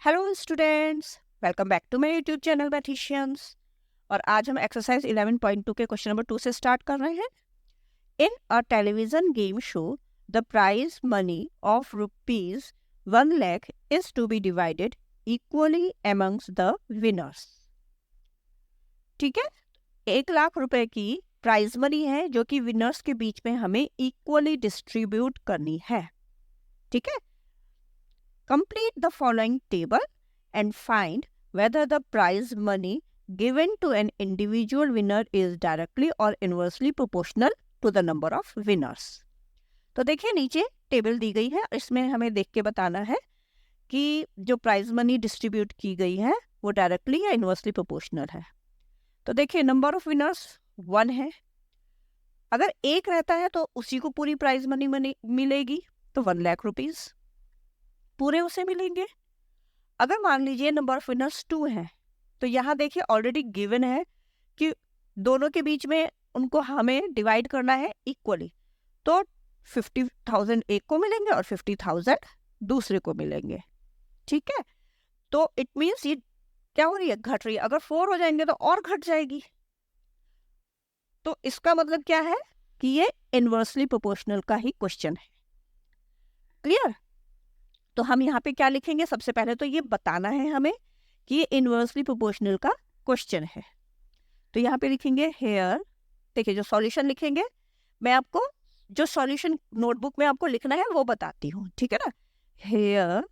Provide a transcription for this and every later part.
Hello students, welcome back to my YouTube channel Mathematicians. और आज हम एक्सरसाइज 11.2 के क्वेश्चन नंबर 2 से स्टार्ट कर रहे हैं। In a television game show the prize money of rupees 1 lakh is to be divided equally amongst the winners. ठीक है, 1 लाख रुपए की प्राइज मनी है जो कि विनर्स के बीच में हमें इक्वली डिस्ट्रीब्यूट करनी है। ठीक है, complete the following table and find whether the prize money given to an individual winner is directly or inversely proportional to the number of winners. तो देखिए नीचे टेबल दी गई है, इसमें हमें देख के बताना है कि जो प्राइज मनी डिस्ट्रीब्यूट की गई है वो डायरेक्टली या इनवर्सली प्रोपोर्शनल है। तो देखिए नंबर ऑफ विनर्स 1 है, अगर एक रहता है तो उसी को पूरी प्राइज मनी मिलेगी, तो 1 लाख रुपीज पूरे उसे मिलेंगे। अगर मान लीजिए नंबर ऑफ विनर्स 2 है, तो यहाँ देखिए ऑलरेडी गिवन है कि दोनों के बीच में उनको हमें डिवाइड करना है इक्वली, तो 50,000 एक को मिलेंगे और 50,000 दूसरे को मिलेंगे। ठीक है, तो इट मीन्स ये क्या हो रही है, घट रही है। अगर 4 हो जाएंगे तो और घट जाएगी। तो इसका मतलब क्या है कि ये इनवर्सली प्रोपोर्शनल का ही क्वेश्चन है। क्लियर? तो हम यहाँ पे क्या लिखेंगे, सबसे पहले तो ये बताना है हमें कि ये इनवर्सली प्रोपोर्शनल का क्वेश्चन है। तो यहाँ पे लिखेंगे हेयर, देखिए जो सॉल्यूशन लिखेंगे, मैं आपको जो सॉल्यूशन नोटबुक में आपको लिखना है वो बताती हूँ। ठीक है ना, हेयर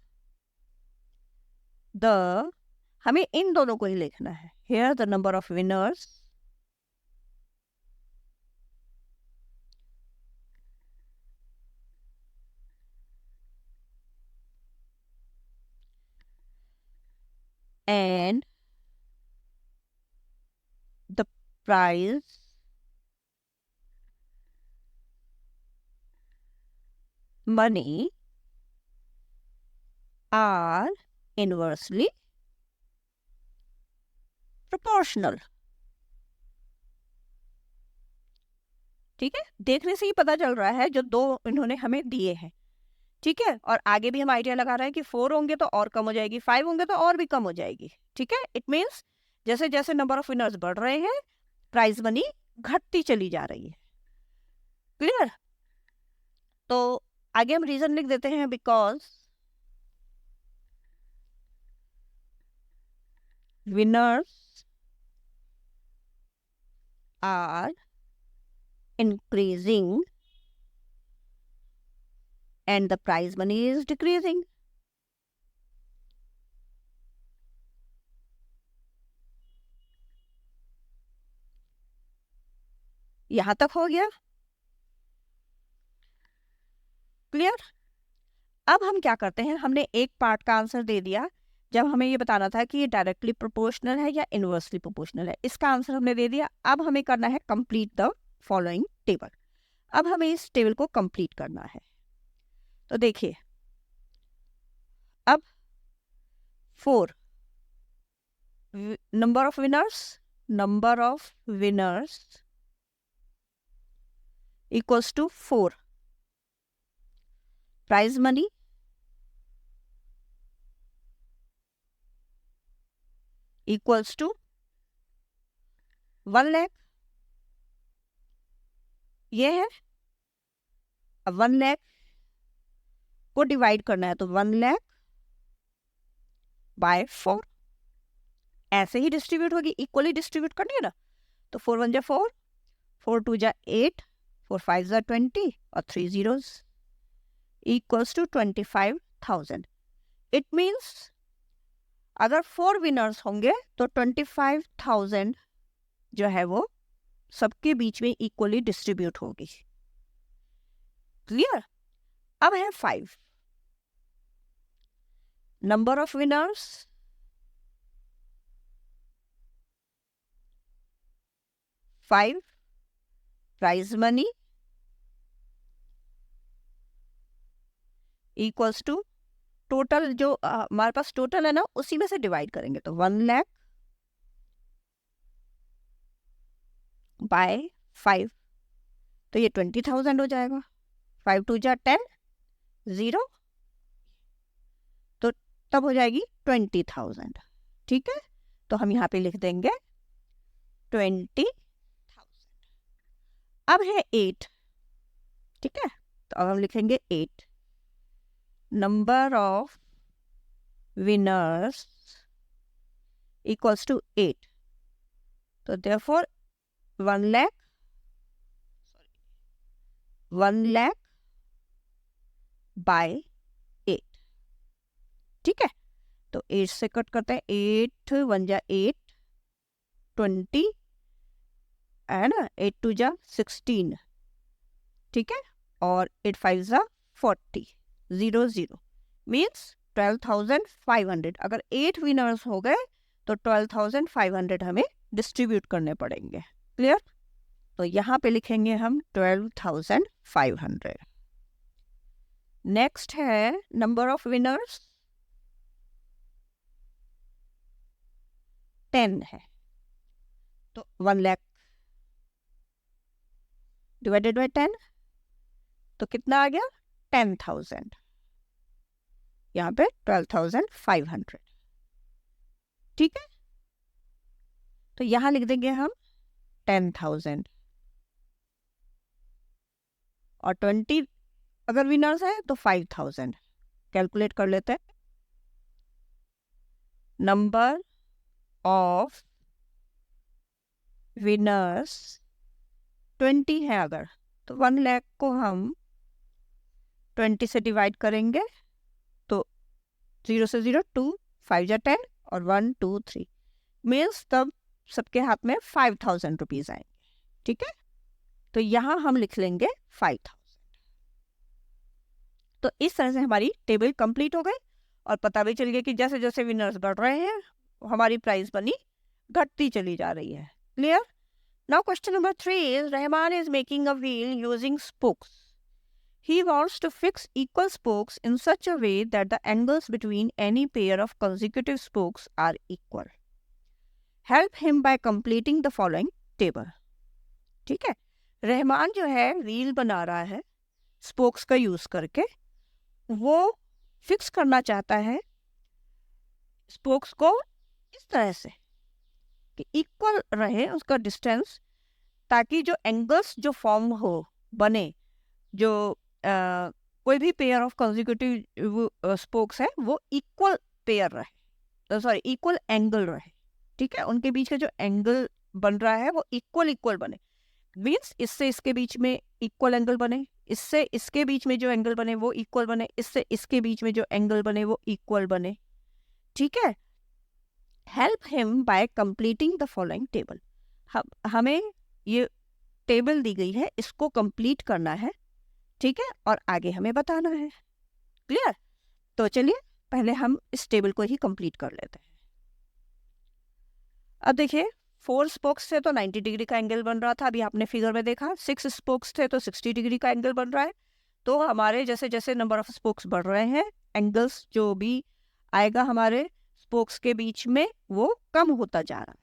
द, हमें इन दोनों को ही लिखना है। Here the number of winners and the prize money are inversely proportional। ठीक है, देखने से ही पता चल रहा है जो दो इन्होंने हमें दिए हैं। ठीक है, और आगे भी हम आइडिया लगा रहे हैं कि 4 होंगे तो और कम हो जाएगी, 5 होंगे तो और भी कम हो जाएगी। ठीक है, इट मीन्स जैसे जैसे नंबर ऑफ विनर्स बढ़ रहे हैं प्राइज मनी घटती चली जा रही है। क्लियर? तो आगे हम रीजन लिख देते हैं, because winners are increasing and the prize money is decreasing। यहां तक हो गया क्लियर? अब हम क्या करते हैं, हमने एक पार्ट का आंसर दे दिया जब हमें ये बताना था कि ये डायरेक्टली प्रोपोर्शनल है या इनवर्सली प्रोपोर्शनल है। इसका आंसर हमने दे दिया। अब हमें करना है कंप्लीट द फॉलोइंग टेबल। अब हमें इस टेबल को कंप्लीट करना है। तो देखिए अब 4 number of winners equals to 4, prize money equals to 1 lakh. ये है, अब 1 लाख को डिवाइड करना है, तो 1 लाख बाय 4 ऐसे ही डिस्ट्रीब्यूट होगी, इक्वली डिस्ट्रीब्यूट करनी है ना। तो 4 1 जा 4, 4 2 जा 8, 4 5 जा 20 और 3 zeros equals to 25,000। It means अगर 4 विनर्स होंगे तो 25,000 जो है वो सबके बीच में इक्वली डिस्ट्रीब्यूट होगी। क्लियर? अब है 5 number of winners, 5 prize money equals to total जो हमारे पास टोटल है ना उसी में से डिवाइड करेंगे, तो 1 लाख बाय 5, तो ये 20,000 हो जाएगा। 5 2 जा 10, 0, तो तब हो जाएगी 20,000। ठीक है, तो हम यहाँ पे लिख देंगे 20,000। अब है 8। ठीक है, तो अब हम लिखेंगे 8। Number of winners equals to 8। तो देयरफॉर 1 लाख बाय 8। ठीक है, तो 8 से कट करते हैं, 8 1 जा 8, 20 है ना, 8 2 जा 16। ठीक है, और 8 5 जा 40, 0 0 मीन्स 12,500। अगर 8 विनर्स हो गए तो 12,500 हमें डिस्ट्रीब्यूट करने पड़ेंगे। क्लियर? तो यहाँ पे लिखेंगे हम 12,500। नेक्स्ट है नंबर ऑफ विनर्स 10 है, तो 1 लाख डिवाइडेड बाय 10, तो कितना आ गया 10,000। यहाँ पे 12,500। ठीक है, तो यहाँ लिख देंगे हम 10,000 और 20 अगर विनर्स है तो 5,000। कैलकुलेट कर लेते हैं। नंबर ऑफ विनर्स 20 है अगर, तो 1 लाख को हम 20 से डिवाइड करेंगे, तो 0 से 0 2, 5 जा 10 और 1 2 3 मीन्स तब सबके हाथ में 5,000 रुपीज आएंगे। ठीक है, तो यहाँ हम लिख लेंगे 5,000। तो इस तरह से हमारी टेबल कंप्लीट हो गई और पता भी चल गया कि जैसे जैसे विनर्स बढ़ रहे हैं हमारी प्राइस मनी घटती चली जा रही है। Clear? Now question number 3 is Rahman is making a wheel using spokes. He wants to fix equal spokes in such a way that the angles between any pair of consecutive spokes are equal. Help him by completing the following table. ठीक है, रहमान जो है wheel बना रहा है spokes का use करके, वो फिक्स करना चाहता है स्पोक्स को इस तरह से कि इक्वल रहे उसका डिस्टेंस, ताकि जो एंगल्स जो फॉर्म हो बने, जो कोई भी पेयर ऑफ कंसेक्यूटिव स्पोक्स है वो इक्वल पेयर रहे, सॉरी इक्वल एंगल रहे। ठीक है, उनके बीच का जो एंगल बन रहा है वो इक्वल बने, मीन्स इससे इसके बीच में इक्वल एंगल बने, इससे इसके बीच में जो एंगल बने वो इक्वल बने, इससे इसके बीच में जो एंगल बने वो इक्वल बने। ठीक है, help him by completing the following table. हमें ये टेबल दी गई है, इसको कंप्लीट करना है। ठीक है, और आगे हमें बताना है। क्लियर? तो चलिए पहले हम इस टेबल को ही कंप्लीट कर लेते हैं। अब देखिए 4 स्पोक्स थे तो 90 डिग्री का एंगल बन रहा था, अभी आपने फिगर में देखा। 6 स्पोक्स थे तो 60 डिग्री का एंगल बन रहा है। तो हमारे जैसे जैसे नंबर ऑफ स्पोक्स बढ़ रहे हैं, एंगल्स जो भी आएगा हमारे स्पोक्स के बीच में वो कम होता जा रहा है।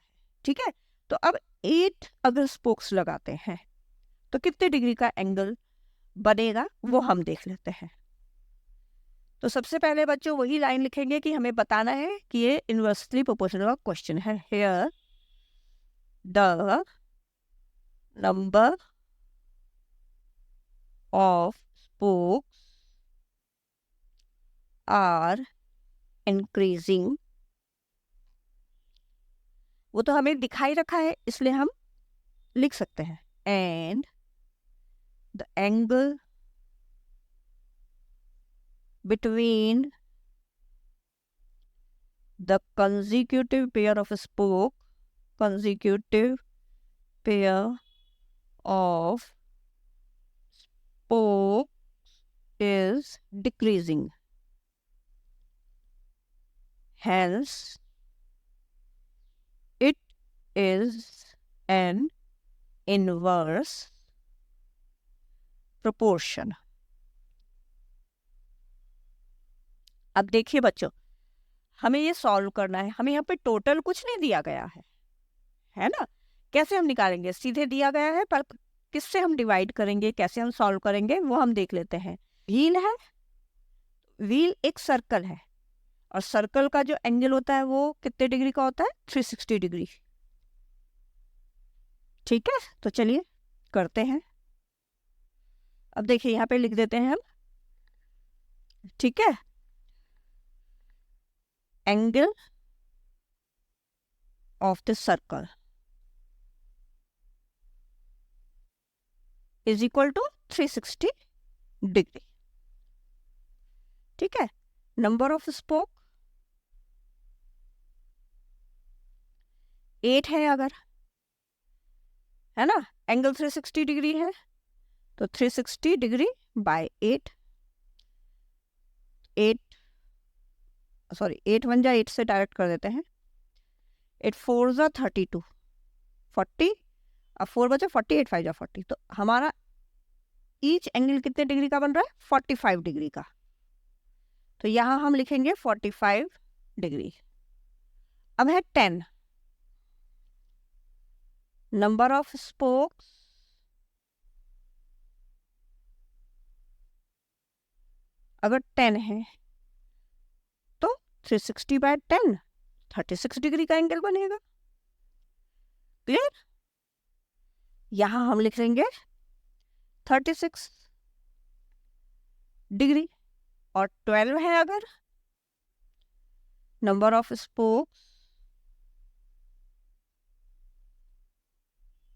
ठीक है, तो अब 8 अगर स्पोक्स लगाते हैं तो कितने डिग्री का एंगल बनेगा वो हम देख लेते हैं। तो सबसे पहले बच्चों वही लाइन लिखेंगे कि हमें बताना है कि ये इनवर्सली प्रोपोर्शनल का क्वेश्चन है। Here the number of spokes are increasing, वो तो हमें दिखाई रखा है इसलिए हम लिख सकते हैं, and the angle between the consecutive pair of spoke, consecutive pair of spokes is decreasing. Hence, it is an inverse proportion. अब देखिए बच्चों, हमें ये सॉल्व करना है। हमें यहाँ पे टोटल कुछ नहीं दिया गया है ना? कैसे हम निकालेंगे? सीधे दिया गया है, पर किससे हम डिवाइड करेंगे, कैसे हम सॉल्व करेंगे वो हम देख लेते हैं। व्हील है, व्हील एक सर्कल है। और सर्कल का जो एंगल होता है वो कितने डिग्री का होता है? 360 डिग्री। ठीक है, तो चलिए करते हैं। अब देखिए यहाँ पे लिख देते हैं हम, ठीक है, angle of the circle is equal to 360 degree. ठीक है, नंबर ऑफ स्पोक 8 है अगर, है ना, एंगल 360 डिग्री है, तो 360 डिग्री बाय 8, 8 वन जा 8 से डायरेक्ट कर देते हैं, 8 4 जा 32, 40, अब 4 बचे 40, 8 5 जा 40, तो हमारा ईच एंगल कितने डिग्री का बन रहा है? 45 डिग्री का। तो यहां हम लिखेंगे 45 डिग्री। अब है 10, नंबर ऑफ स्पोक्स अगर 10 है तो 360 बाय 10 36 डिग्री का एंगल बनेगा। क्लियर? यहां हम लिख लेंगे 36 डिग्री, और 12 है अगर, नंबर ऑफ स्पोक्स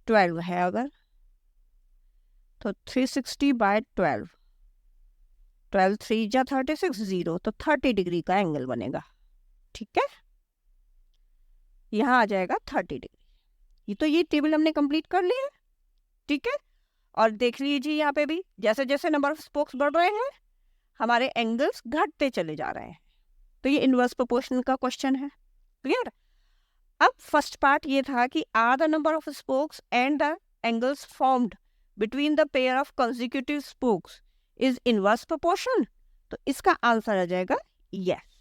12 है अगर, तो 360 बाय 12, 12 3 जा 36, 0, तो 30 डिग्री का एंगल बनेगा। ठीक है, यहाँ आ जाएगा 30 डिग्री। ये टेबल हमने कंप्लीट कर लिया है। ठीक है, और देख लीजिए यहाँ पे भी जैसे जैसे नंबर ऑफ स्पोक्स बढ़ रहे हैं हमारे एंगल्स घटते चले जा रहे हैं। तो ये इनवर्स प्रोपोर्शनल का क्वेश्चन है। क्लियर? अब फर्स्ट पार्ट ये था कि are the number of spokes and the angles formed between the pair of consecutive spokes is inverse proportional. तो इसका आंसर आ जाएगा यस।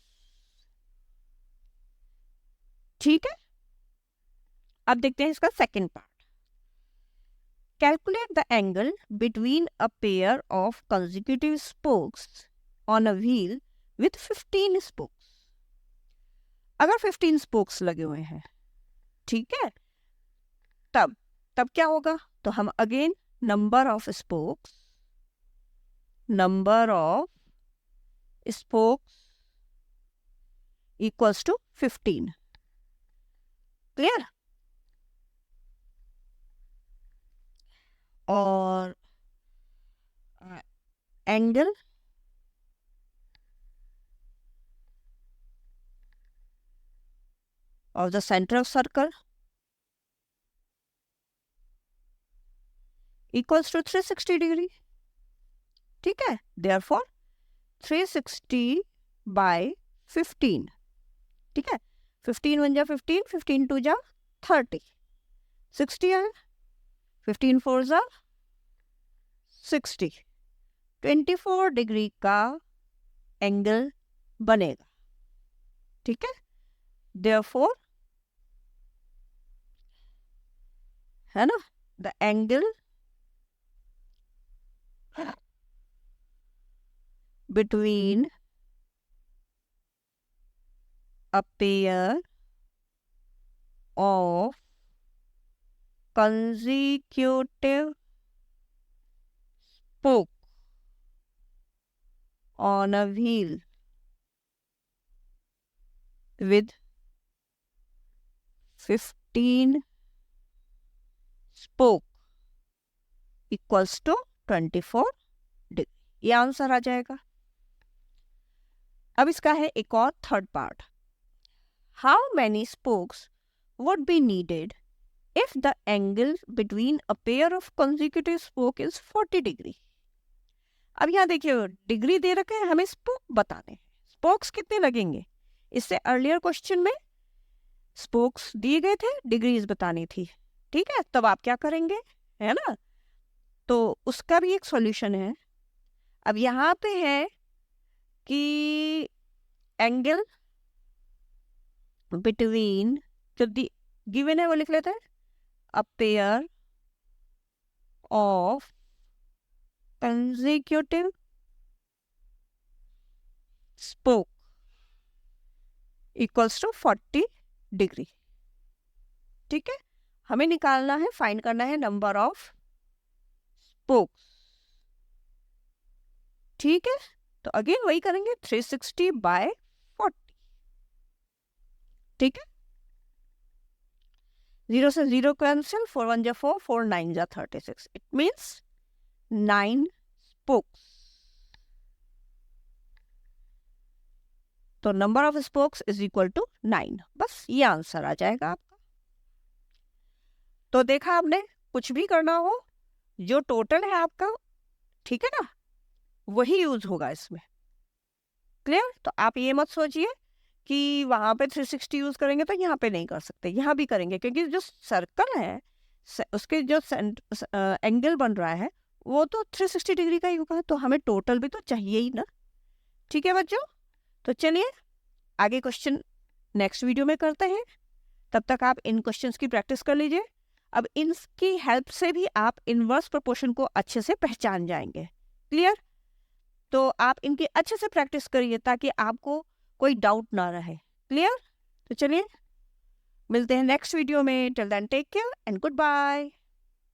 ठीक है, अब देखते हैं इसका second part. Calculate the angle between a pair of consecutive spokes on a wheel with 15 spokes. अगर 15 स्पोक्स लगे हुए हैं, ठीक है, तब तब क्या होगा? तो हम again number of spokes equals to 15। Clear? और angle of the center of circle equals to 360 degree. ठीक है, therefore 360 by 15। ठीक है, 15 1 जा 15, 15 2 जा 30, 60 है, 15 4 जा 60, 24 डिग्री का एंगल बनेगा। ठीक है, therefore, है ना, the angle between a pair of consecutive spokes on a wheel with 15 spoke equals to 24 degree. ये आंसर आ जाएगा। अब इसका है एक और third part. How many spokes would be needed if the angle between a pair of consecutive spoke is 40 degree. अब यहाँ देखिए डिग्री दे रखे हैं, हमें स्पोक बताने हैं। स्पोक्स कितने लगेंगे? इससे अर्लियर क्वेश्चन में स्पोक्स दिए गए थे, डिग्रीज बतानी थी। ठीक है, तब आप क्या करेंगे, है ना, तो उसका भी एक सॉल्यूशन है। अब यहाँ पे है कि एंगल बिटवीन जो गिवन है वो लिख लेते हैं, a pair of consecutive spoke equals to 40 degree. ठीक है, हमें निकालना है, फाइंड करना है नंबर ऑफ स्पोक्स। ठीक है, तो अगेन वही करेंगे 360 बाय 40। ठीक है, 0 से 0 कैंसिल, 4 1 जा 4, 4 9 जा 36। It means 9 spokes. तो number of spokes is equal to 9। बस ये आंसर आ जाएगा आपका। तो देखा आपने, कुछ भी करना हो, जो टोटल है आपका, ठीक है ना, वही यूज होगा इसमें। क्लियर? तो आप ये मत सोचिए कि वहां पे 360 यूज करेंगे तो यहाँ पे नहीं कर सकते, यहाँ भी करेंगे, क्योंकि जो सर्कल है उसके जो एंगल बन रहा है वो तो 360 डिग्री का ही होगा, तो हमें टोटल भी तो चाहिए ही ना। ठीक है बच्चों, तो चलिए आगे क्वेश्चन नेक्स्ट वीडियो में करते हैं। तब तक आप इन क्वेश्चंस की प्रैक्टिस कर लीजिए। अब इनकी हेल्प से भी आप इनवर्स प्रोपोर्शन को अच्छे से पहचान जाएंगे। क्लियर? तो आप इनकी अच्छे से प्रैक्टिस करिए ताकि आपको कोई डाउट ना रहे। क्लियर? तो चलिए मिलते हैं नेक्स्ट वीडियो में। Till then take care and good bye.